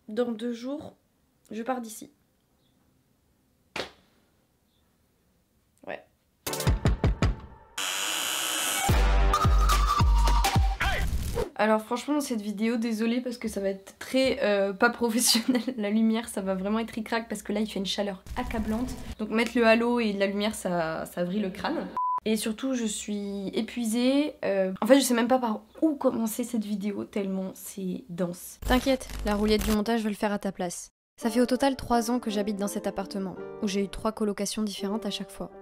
dans 2 jours, je pars d'ici. Ouais. Alors franchement dans cette vidéo, désolée parce que ça va être très pas professionnel, la lumière ça va vraiment être ric-rac parce que là il fait une chaleur accablante. Donc mettre le halo et de la lumière ça vrille le crâne. Et surtout je suis épuisée, en fait je sais même pas par où commencer cette vidéo tellement c'est dense. T'inquiète, la rouliette du montage je vais le faire à ta place. Ça fait au total 3 ans que j'habite dans cet appartement, où j'ai eu 3 colocations différentes à chaque fois.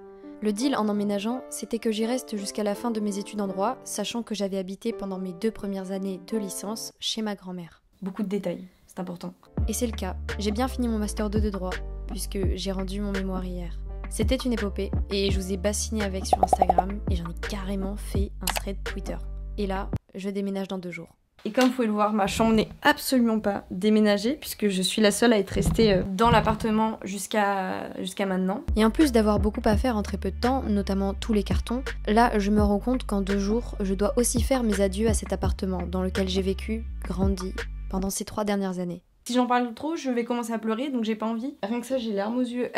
Le deal en emménageant, c'était que j'y reste jusqu'à la fin de mes études en droit, sachant que j'avais habité pendant mes 2 premières années de licence chez ma grand-mère. Beaucoup de détails, c'est important. Et c'est le cas, j'ai bien fini mon master 2 de droit, puisque j'ai rendu mon mémoire hier. C'était une épopée, et je vous ai bassiné avec sur Instagram, et j'en ai carrément fait un thread Twitter. Et là, je déménage dans 2 jours. Et comme vous pouvez le voir, ma chambre n'est absolument pas déménagée puisque je suis la seule à être restée dans l'appartement jusqu'à maintenant. Et en plus d'avoir beaucoup à faire en très peu de temps, notamment tous les cartons, là je me rends compte qu'en 2 jours, je dois aussi faire mes adieux à cet appartement dans lequel j'ai vécu, grandi, pendant ces 3 dernières années. Si j'en parle trop, je vais commencer à pleurer donc j'ai pas envie. Rien que ça, j'ai les larmes aux yeux.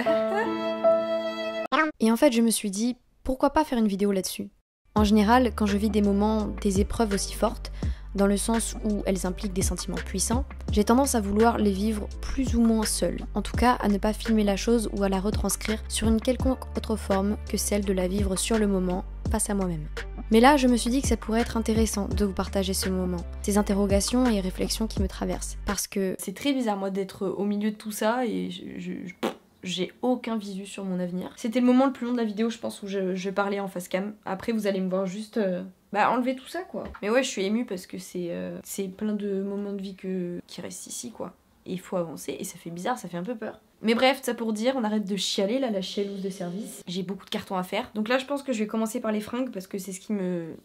Et en fait je me suis dit, pourquoi pas faire une vidéo là-dessus? En général, quand je vis des moments, des épreuves aussi fortes, dans le sens où elles impliquent des sentiments puissants, j'ai tendance à vouloir les vivre plus ou moins seule. En tout cas, à ne pas filmer la chose ou à la retranscrire sur une quelconque autre forme que celle de la vivre sur le moment, face à moi-même. Mais là, je me suis dit que ça pourrait être intéressant de vous partager ce moment, ces interrogations et réflexions qui me traversent, parce que c'est très bizarre moi d'être au milieu de tout ça et j'ai aucun visu sur mon avenir. C'était le moment le plus long de la vidéo je pense où je parlais en face cam. Après vous allez me voir juste enlever tout ça quoi. Mais ouais je suis émue parce que c'est plein de moments de vie qui restent ici quoi. Et il faut avancer et ça fait bizarre, ça fait un peu peur. Mais bref, ça pour dire, on arrête de chialer là, la chialeuse de service. J'ai beaucoup de cartons à faire. Donc là je pense que je vais commencer par les fringues parce que c'est ce qui me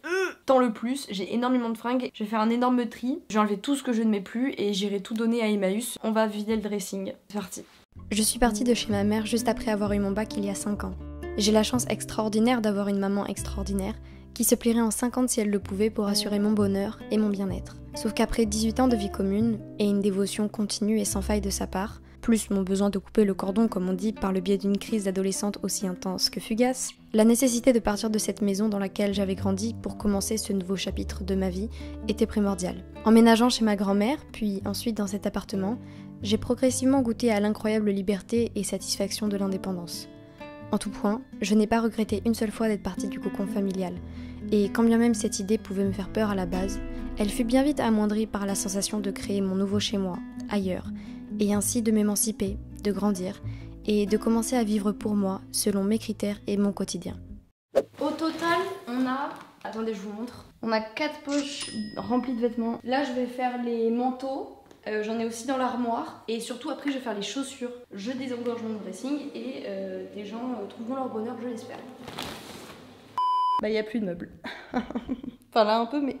tend le plus. J'ai énormément de fringues, je vais faire un énorme tri. Je vais enlever tout ce que je ne mets plus et j'irai tout donner à Emmaüs. On va vider le dressing. C'est parti. Je suis partie de chez ma mère juste après avoir eu mon bac il y a 5 ans. J'ai la chance extraordinaire d'avoir une maman extraordinaire qui se plierait en 50 si elle le pouvait pour assurer mon bonheur et mon bien-être. Sauf qu'après 18 ans de vie commune et une dévotion continue et sans faille de sa part, plus mon besoin de couper le cordon comme on dit par le biais d'une crise d'adolescente aussi intense que fugace, la nécessité de partir de cette maison dans laquelle j'avais grandi pour commencer ce nouveau chapitre de ma vie était primordiale. Emménageant chez ma grand-mère, puis ensuite dans cet appartement, j'ai progressivement goûté à l'incroyable liberté et satisfaction de l'indépendance. En tout point, je n'ai pas regretté une seule fois d'être partie du cocon familial, et quand bien même cette idée pouvait me faire peur à la base, elle fut bien vite amoindrie par la sensation de créer mon nouveau chez-moi, ailleurs, et ainsi de m'émanciper, de grandir, et de commencer à vivre pour moi, selon mes critères et mon quotidien. Au total, on a... Attendez, je vous montre. On a 4 poches remplies de vêtements. Là, je vais faire les manteaux. J'en ai aussi dans l'armoire et surtout après je vais faire les chaussures. Je désengorge mon dressing et des gens trouveront leur bonheur, je l'espère. Bah il n'y a plus de meubles. Enfin là un peu mais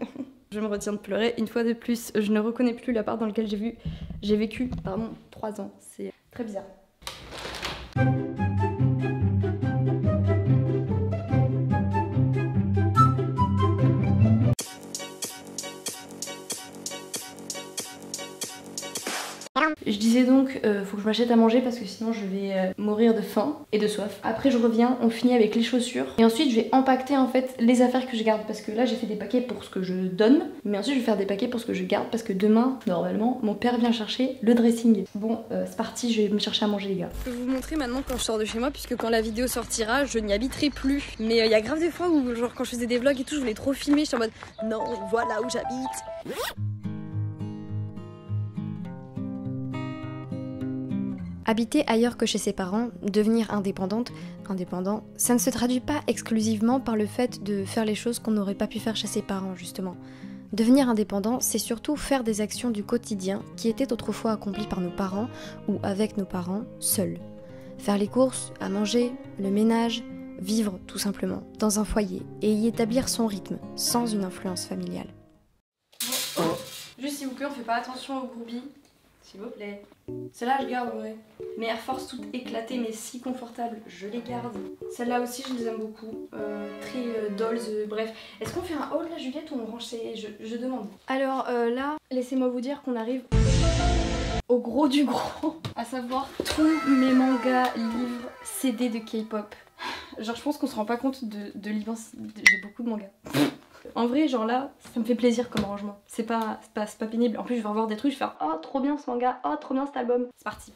je me retiens de pleurer. Une fois de plus, je ne reconnais plus l'appart dans lequel j'ai vécu 3 ans. C'est très bizarre. Je disais donc, faut que je m'achète à manger parce que sinon je vais mourir de faim et de soif. Après je reviens, on finit avec les chaussures. Et ensuite je vais empaqueter en fait les affaires que je garde. Parce que là j'ai fait des paquets pour ce que je donne. Mais ensuite je vais faire des paquets pour ce que je garde. Parce que demain, normalement, mon père vient chercher le dressing. Bon, c'est parti, je vais me chercher à manger les gars. Je vais vous montrer maintenant quand je sors de chez moi. Puisque quand la vidéo sortira, je n'y habiterai plus. Mais il y a grave des fois où genre quand je faisais des vlogs et tout, je voulais trop filmer. J'étais en mode non, voilà où j'habite. Habiter ailleurs que chez ses parents, devenir indépendant, ça ne se traduit pas exclusivement par le fait de faire les choses qu'on n'aurait pas pu faire chez ses parents, justement. Devenir indépendant, c'est surtout faire des actions du quotidien qui étaient autrefois accomplies par nos parents ou avec nos parents, seuls. Faire les courses, à manger, le ménage, vivre tout simplement, dans un foyer et y établir son rythme, sans une influence familiale. Juste s'il vous plaît, on fait pas attention aux groupies. S'il vous plaît. Celle-là, je garde, ouais. Mes Air Force toutes éclatées, mais si confortables, je les garde. Celles-là aussi, je les aime beaucoup. Très dolls, bref. Est-ce qu'on fait un haul, là, Juliette, ou on range ces... Je demande. Alors là, laissez-moi vous dire qu'on arrive au gros du gros, à savoir tous mes mangas, livres, CD de K-pop. Genre je pense qu'on se rend pas compte de l'immensité. J'ai beaucoup de mangas. En vrai, genre là, ça me fait plaisir comme rangement. C'est pas pénible. En plus, je vais revoir des trucs, je vais faire oh trop bien ce manga, oh trop bien cet album. C'est parti.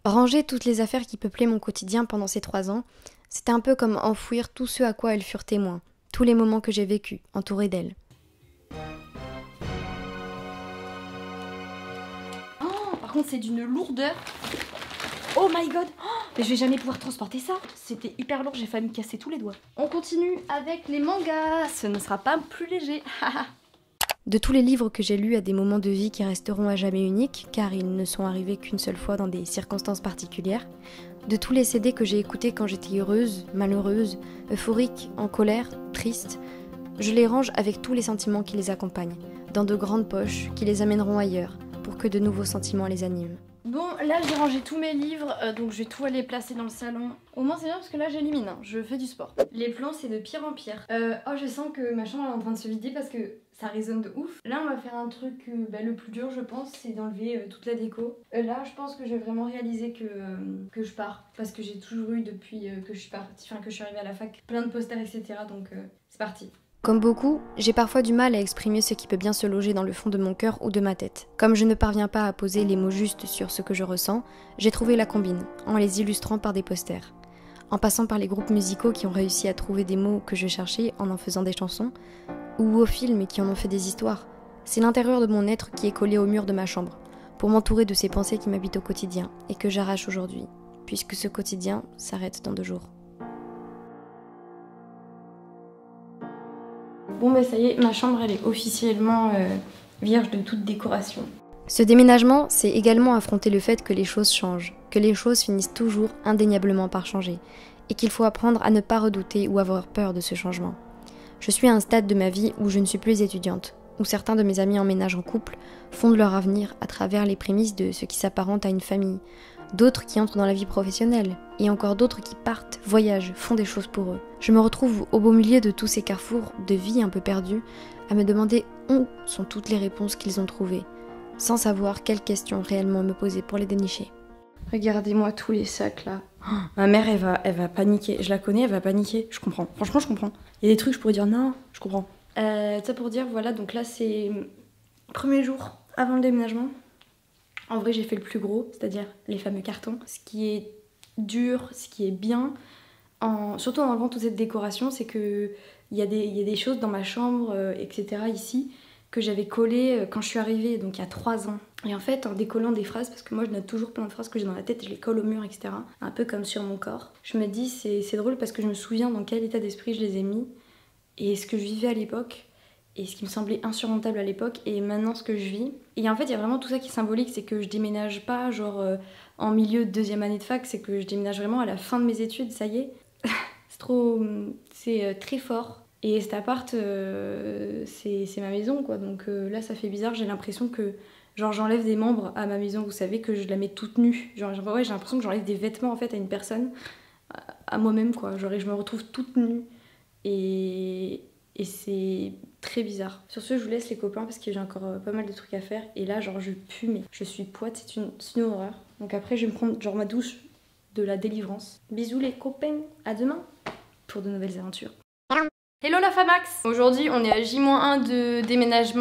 Ranger toutes les affaires qui peuplaient mon quotidien pendant ces 3 ans, c'était un peu comme enfouir tout ce à quoi elles furent témoins, tous les moments que j'ai vécus, entourés d'elles. Oh, par contre, c'est d'une lourdeur. Oh my god, oh, mais je vais jamais pouvoir transporter ça. C'était hyper lourd, j'ai failli me casser tous les doigts. On continue avec les mangas. Ce ne sera pas plus léger. De tous les livres que j'ai lus à des moments de vie qui resteront à jamais uniques, car ils ne sont arrivés qu'une seule fois dans des circonstances particulières, de tous les CD que j'ai écoutés quand j'étais heureuse, malheureuse, euphorique, en colère, triste, je les range avec tous les sentiments qui les accompagnent, dans de grandes poches qui les amèneront ailleurs, pour que de nouveaux sentiments les animent. Bon, là j'ai rangé tous mes livres, donc je vais tout aller placer dans le salon. Au moins c'est bien parce que là j'élimine, hein, je fais du sport. Les plans c'est de pire en pire. Oh je sens que ma chambre est en train de se vider parce que ça résonne de ouf. Là on va faire un truc, le plus dur je pense, c'est d'enlever toute la déco. Là je pense que je vais vraiment réaliser que je pars. Parce que j'ai toujours eu depuis que je suis partie, enfin que je suis arrivée à la fac, plein de posters etc. Donc c'est parti. Comme beaucoup, j'ai parfois du mal à exprimer ce qui peut bien se loger dans le fond de mon cœur ou de ma tête. Comme je ne parviens pas à poser les mots justes sur ce que je ressens, j'ai trouvé la combine, en les illustrant par des posters. En passant par les groupes musicaux qui ont réussi à trouver des mots que je cherchais en faisant des chansons, ou aux films qui en ont fait des histoires. C'est l'intérieur de mon être qui est collé au mur de ma chambre, pour m'entourer de ces pensées qui m'habitent au quotidien et que j'arrache aujourd'hui, puisque ce quotidien s'arrête dans 2 jours. Bon bah ça y est, ma chambre elle est officiellement vierge de toute décoration. Ce déménagement, c'est également affronter le fait que les choses changent, que les choses finissent toujours indéniablement par changer, et qu'il faut apprendre à ne pas redouter ou avoir peur de ce changement. Je suis à un stade de ma vie où je ne suis plus étudiante, où certains de mes amis emménagent en couple, fondent leur avenir à travers les prémices de ce qui s'apparente à une famille, d'autres qui entrent dans la vie professionnelle, et encore d'autres qui partent, voyagent, font des choses pour eux. Je me retrouve au beau milieu de tous ces carrefours de vie un peu perdus, à me demander où sont toutes les réponses qu'ils ont trouvées, sans savoir quelles questions réellement me poser pour les dénicher. Regardez-moi tous les sacs là. Oh, ma mère elle va paniquer. Je la connais, elle va paniquer. Je comprends. Franchement je comprends. Il y a des trucs je pourrais dire non, je comprends. Ça pour dire voilà, donc là c'est premier jour avant le déménagement. En vrai j'ai fait le plus gros, c'est-à-dire les fameux cartons. Ce qui est dur, ce qui est bien, surtout en enlevant toute cette décoration, c'est que il y a des choses dans ma chambre, etc. ici, que j'avais collées quand je suis arrivée, donc il y a 3 ans. Et en fait, en décollant des phrases, parce que moi je note toujours plein de phrases que j'ai dans la tête et je les colle au mur, etc. Un peu comme sur mon corps. Je me dis, c'est drôle parce que je me souviens dans quel état d'esprit je les ai mis, et ce que je vivais à l'époque, et ce qui me semblait insurmontable à l'époque, et maintenant ce que je vis. Et en fait, il y a vraiment tout ça qui est symbolique, c'est que je déménage pas genre en milieu de 2e année de fac, c'est que je déménage vraiment à la fin de mes études, ça y est. C'est très fort. Et cet appart, c'est ma maison, quoi. Donc là, ça fait bizarre, j'ai l'impression que genre j'enlève des membres à ma maison, vous savez, que je la mets toute nue. Genre ouais, j'ai l'impression que j'enlève des vêtements en fait à une personne, à moi-même, quoi. Genre et je me retrouve toute nue. Et c'est très bizarre. Sur ce, je vous laisse les copains parce que j'ai encore pas mal de trucs à faire. Et là, genre je pue, mais je suis poète, c'est une horreur. Donc après, je vais me prendre genre ma douche de la délivrance. Bisous les copains, à demain pour de nouvelles aventures. Hello la Famax. Aujourd'hui on est à J-1 de déménager.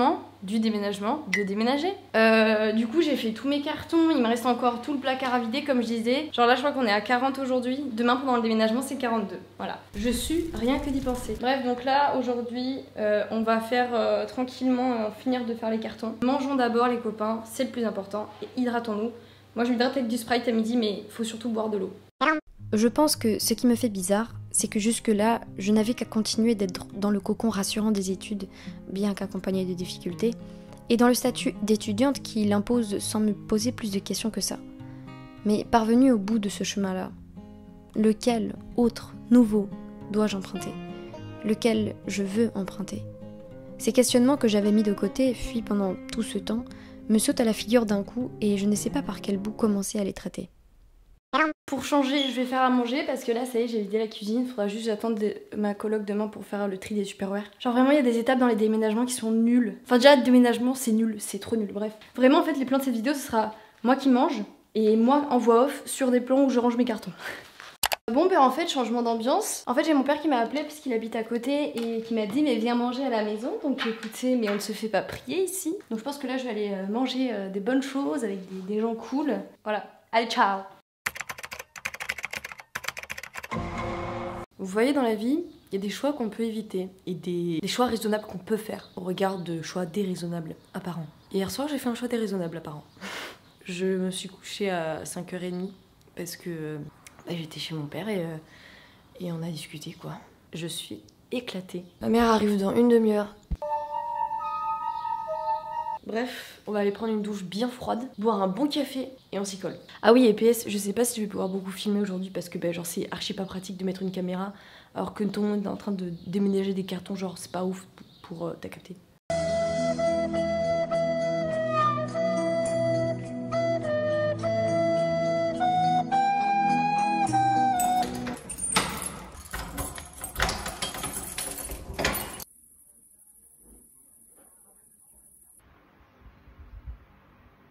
Du coup j'ai fait tous mes cartons, il me reste encore tout le placard à vider comme je disais. Genre là je crois qu'on est à 40 aujourd'hui, demain pendant le déménagement c'est 42. Voilà, je suis rien que d'y penser. Bref, donc là aujourd'hui on va faire tranquillement finir de faire les cartons. Mangeons d'abord les copains, c'est le plus important, et hydratons-nous. Moi je m'hydrate avec du Sprite à midi, mais il faut surtout boire de l'eau. Je pense que ce qui me fait bizarre, c'est que jusque-là, je n'avais qu'à continuer d'être dans le cocon rassurant des études, bien qu'accompagné de difficultés, et dans le statut d'étudiante qui l'impose sans me poser plus de questions que ça. Mais parvenue au bout de ce chemin-là, lequel autre, nouveau, dois-je emprunter? Lequel je veux emprunter? Ces questionnements que j'avais mis de côté, fuis pendant tout ce temps, me sautent à la figure d'un coup et je ne sais pas par quel bout commencer à les traiter. Pour changer, je vais faire à manger parce que là, ça y est, j'ai vidé la cuisine. Faudra juste j'attendre ma coloc demain pour faire le tri des Tupperware. Genre vraiment, il y a des étapes dans les déménagements qui sont nulles. Enfin déjà, le déménagement, c'est nul, c'est trop nul, bref. Vraiment, en fait, les plans de cette vidéo, ce sera moi qui mange et moi en voix off sur des plans où je range mes cartons. Bon en fait changement d'ambiance. En fait j'ai mon père qui m'a appelé parce qu'il habite à côté et qui m'a dit mais viens manger à la maison. Donc écoutez, mais on ne se fait pas prier ici. Donc je pense que là je vais aller manger des bonnes choses avec des gens cool. Voilà, allez ciao. Vous voyez dans la vie, il y a des choix qu'on peut éviter et des choix raisonnables qu'on peut faire au regard de choix déraisonnables apparents. Hier soir j'ai fait un choix déraisonnable apparent. Je me suis couchée à 5h30 parce que j'étais chez mon père et on a discuté quoi. Je suis éclatée. Ma mère arrive dans une demi-heure. Bref, on va aller prendre une douche bien froide, boire un bon café et on s'y colle. Ah oui et PS, je sais pas si je vais pouvoir beaucoup filmer aujourd'hui parce que genre c'est archi pas pratique de mettre une caméra alors que tout le monde est en train de déménager des cartons, genre c'est pas ouf pour t'as capté.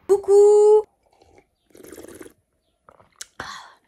Coucou!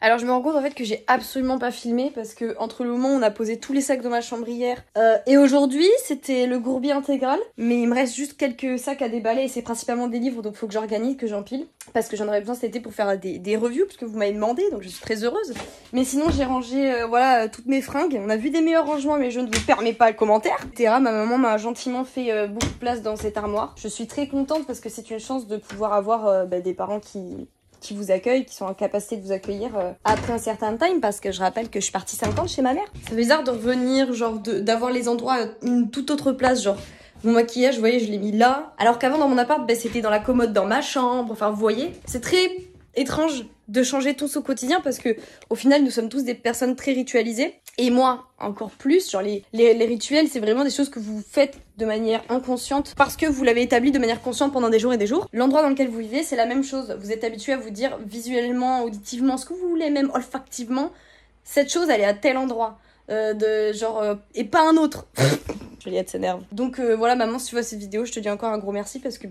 Alors je me rends compte en fait que j'ai absolument pas filmé parce que entre le moment où on a posé tous les sacs dans ma chambre hier et aujourd'hui c'était le gourbi intégral, mais il me reste juste quelques sacs à déballer et c'est principalement des livres donc faut que j'organise, que j'empile parce que j'en aurais besoin cet été pour faire des reviews parce que vous m'avez demandé donc je suis très heureuse. Mais sinon j'ai rangé voilà toutes mes fringues, on a vu des meilleurs rangements mais je ne vous permets pas le commentaire. Ma maman m'a gentiment fait beaucoup de place dans cette armoire. Je suis très contente parce que c'est une chance de pouvoir avoir des parents qui vous accueillent, qui sont en capacité de vous accueillir après un certain time parce que je rappelle que je suis partie 5 ans chez ma mère. C'est bizarre de revenir, genre d'avoir les endroits à une toute autre place, genre mon maquillage, vous voyez, je l'ai mis là. Alors qu'avant dans mon appart, c'était dans la commode dans ma chambre, enfin vous voyez. C'est très étrange de changer tous au quotidien parce que au final nous sommes tous des personnes très ritualisées et moi encore plus, genre les rituels c'est vraiment des choses que vous faites de manière inconsciente parce que vous l'avez établi de manière consciente pendant des jours et des jours. L'endroit dans lequel vous vivez c'est la même chose, vous êtes habitué à vous dire visuellement, auditivement, ce que vous voulez, même olfactivement, cette chose elle est à tel endroit et pas un autre. Juliette s'énerve. Donc voilà maman, si tu vois cette vidéo je te dis encore un gros merci parce que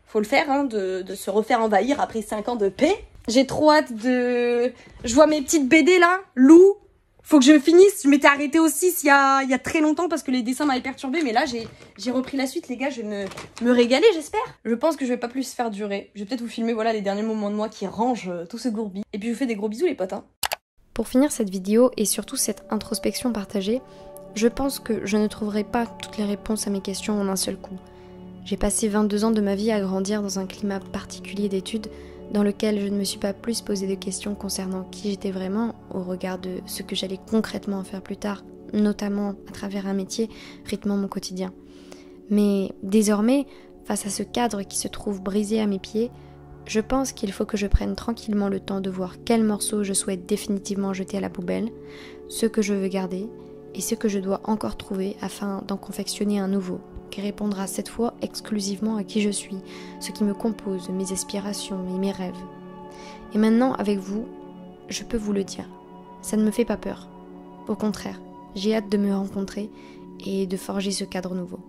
faut le faire hein, de se refaire envahir après 5 ans de paix. J'ai trop hâte de... Je vois mes petites BD là, Lou. Faut que je finisse. Je m'étais arrêtée aussi il y a très longtemps parce que les dessins m'avaient perturbée. Mais là, j'ai repris la suite, les gars. Je vais me régaler, j'espère. Je pense que je vais pas plus faire durer. Je vais peut-être vous filmer voilà, les derniers moments de moi qui rangent tout ce gourbi. Et puis je vous fais des gros bisous les potes. Hein. Pour finir cette vidéo et surtout cette introspection partagée, je pense que je ne trouverai pas toutes les réponses à mes questions en un seul coup. J'ai passé 22 ans de ma vie à grandir dans un climat particulier d'études dans lequel je ne me suis pas plus posé de questions concernant qui j'étais vraiment au regard de ce que j'allais concrètement faire plus tard, notamment à travers un métier rythmant mon quotidien. Mais désormais, face à ce cadre qui se trouve brisé à mes pieds, je pense qu'il faut que je prenne tranquillement le temps de voir quels morceaux je souhaite définitivement jeter à la poubelle, ce que je veux garder et ce que je dois encore trouver afin d'en confectionner un nouveau, qui répondra cette fois exclusivement à qui je suis, ce qui me compose, mes aspirations et mes rêves. Et maintenant, avec vous, je peux vous le dire, ça ne me fait pas peur. Au contraire, j'ai hâte de me rencontrer et de forger ce cadre nouveau.